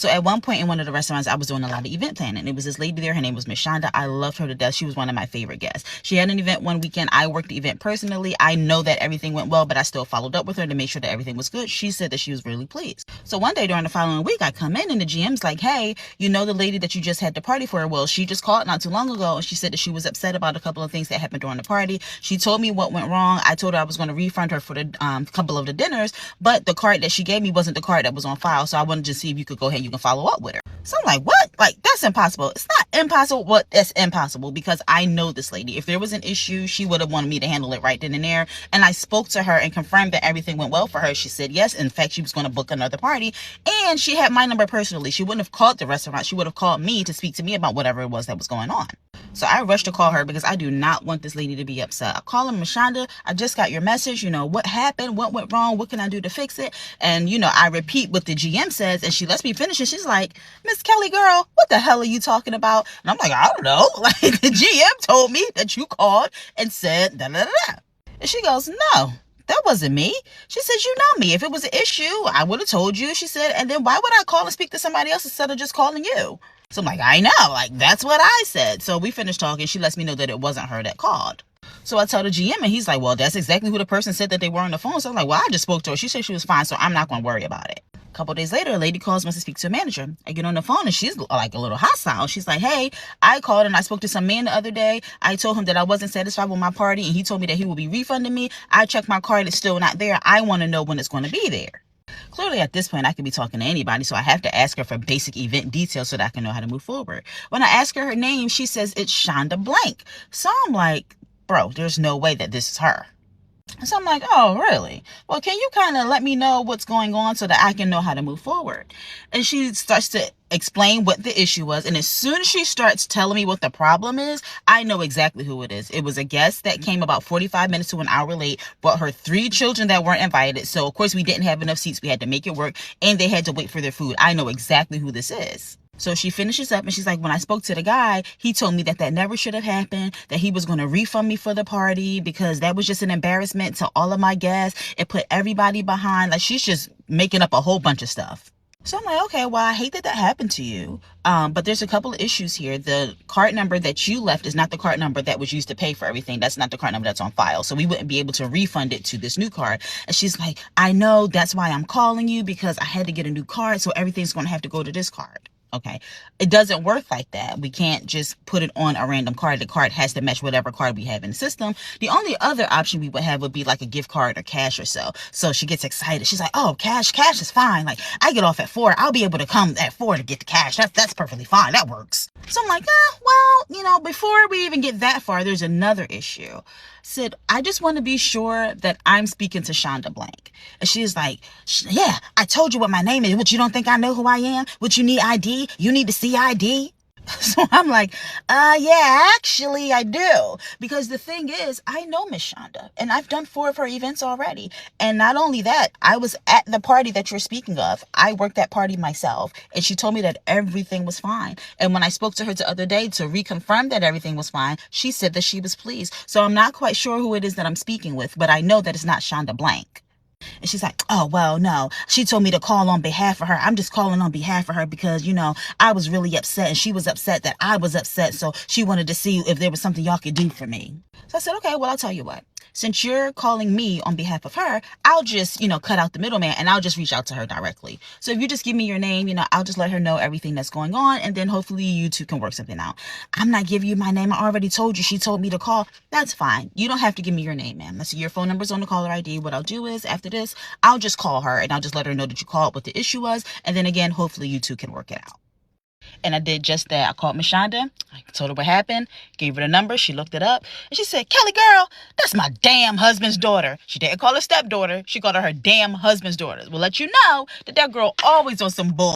So at one point in one of the restaurants, I was doing a lot of event planning. It was this lady there. Her name was Miss Shonda. I loved her to death. She was one of my favorite guests. She had an event one weekend. I worked the event personally. I know that everything went well, but I still followed up with her to make sure that everything was good. She said that she was really pleased. So one day during the following week, I come in and the GM's like, hey, you know the lady that you just had the party for? Well, she just called not too long ago and she said that she was upset about a couple of things that happened during the party. She told me what went wrong. I told her I was going to refund her for the couple of the dinners, but the card that she gave me wasn't the card that was on file. So I wanted to see if you could go ahead and you can follow up with her. So I'm like, what? Like, that's impossible. It's not impossible, but it's impossible because I know this lady. If there was an issue, she would have wanted me to handle it right then and there. And I spoke to her and confirmed that everything went well for her. She said yes. In fact, she was going to book another party. And she had my number personally. She wouldn't have called the restaurant. She would have called me to speak to me about whatever it was that was going on. So I rushed to call her because I do not want this lady to be upset. I call her, Miss Shonda, I just got your message. You know, what happened? What went wrong? What can I do to fix it? And, you know, I repeat what the GM says and she lets me finish. And she's like, Miss Kelly, girl, what the hell are you talking about? And I'm like, I don't know. Like, the GM told me that you called and said da da da da. And she goes, no. That wasn't me. She says, you know me. If it was an issue, I would have told you. She said, and then why would I call and speak to somebody else instead of just calling you? So I'm like, I know. Like, that's what I said. So we finished talking. She lets me know that it wasn't her that called. So I tell the GM and he's like, well, that's exactly who the person said that they were on the phone. So I'm like, well, I just spoke to her. She said she was fine, so I'm not going to worry about it. A couple days later, a lady calls, wants to speak to a manager. I get on the phone and she's like a little hostile. She's like, hey, I called and I spoke to some man the other day. I told him that I wasn't satisfied with my party and he told me that he will be refunding me. I checked my card. It's still not there. I want to know when it's going to be there. Clearly, at this point, I could be talking to anybody, so I have to ask her for basic event details so that I can know how to move forward. When I ask her name, she says it's Shonda Blank. So I'm like, bro, there's no way that this is her. So I'm like, oh, really? Well, can you kind of let me know what's going on so that I can know how to move forward? And she starts to explain what the issue was. And as soon as she starts telling me what the problem is, I know exactly who it is. It was a guest that came about 45 minutes to an hour late, brought her 3 children that weren't invited. So, of course, we didn't have enough seats. We had to make it work. And they had to wait for their food. I know exactly who this is. So she finishes up and she's like, when I spoke to the guy, he told me that that never should have happened, that he was going to refund me for the party because that was just an embarrassment to all of my guests. It put everybody behind. Like, she's just making up a whole bunch of stuff. So I'm like, okay, well, I hate that that happened to you. But there's a couple of issues here. The card number that you left is not the card number that was used to pay for everything. That's not the card number that's on file. So we wouldn't be able to refund it to this new card. And she's like, I know, that's why I'm calling you, because I had to get a new card. So everything's going to have to go to this card. Okay, it doesn't work like that. We can't just put it on a random card. The card has to match whatever card we have in the system. The only other option we would have would be like a gift card or cash or so. So she gets excited. She's like, oh, cash is fine. Like, I get off at 4. I'll be able to come at 4 to get the cash. That's perfectly fine. That works. So I'm like, well, you know, before we even get that far, there's another issue. Said, I just want to be sure that I'm speaking to Shonda Blank. And she's like, yeah, I told you what my name is. What, you don't think I know who I am? What, you need ID? You need to see ID? So I'm like, yeah, actually I do. Because the thing is, I know Miss Shonda and I've done 4 of her events already. And not only that, I was at the party that you're speaking of. I worked that party myself and she told me that everything was fine. And when I spoke to her the other day to reconfirm that everything was fine, she said that she was pleased. So I'm not quite sure who it is that I'm speaking with, but I know that it's not Shonda Blank. And she's like, oh, well, no, she told me to call on behalf of her. I'm just calling on behalf of her because, you know, I was really upset and she was upset that I was upset. So she wanted to see if there was something y'all could do for me. So I said, okay, well, I'll tell you what. Since you're calling me on behalf of her, I'll just, you know, cut out the middleman and I'll just reach out to her directly. So if you just give me your name, you know, I'll just let her know everything that's going on. And then hopefully you two can work something out. I'm not giving you my name. I already told you. She told me to call. That's fine. You don't have to give me your name, ma'am. Let's see, your phone number's on the caller ID. What I'll do is after this, I'll just call her and I'll just let her know that you called, what the issue was. And then again, hopefully you two can work it out. And I did just that. I called Miss Shonda. I told her what happened. Gave her the number. She looked it up. And she said, Kelly, girl, that's my damn husband's daughter. She didn't call her stepdaughter. She called her damn husband's daughter. We'll let you know that that girl always on some bull.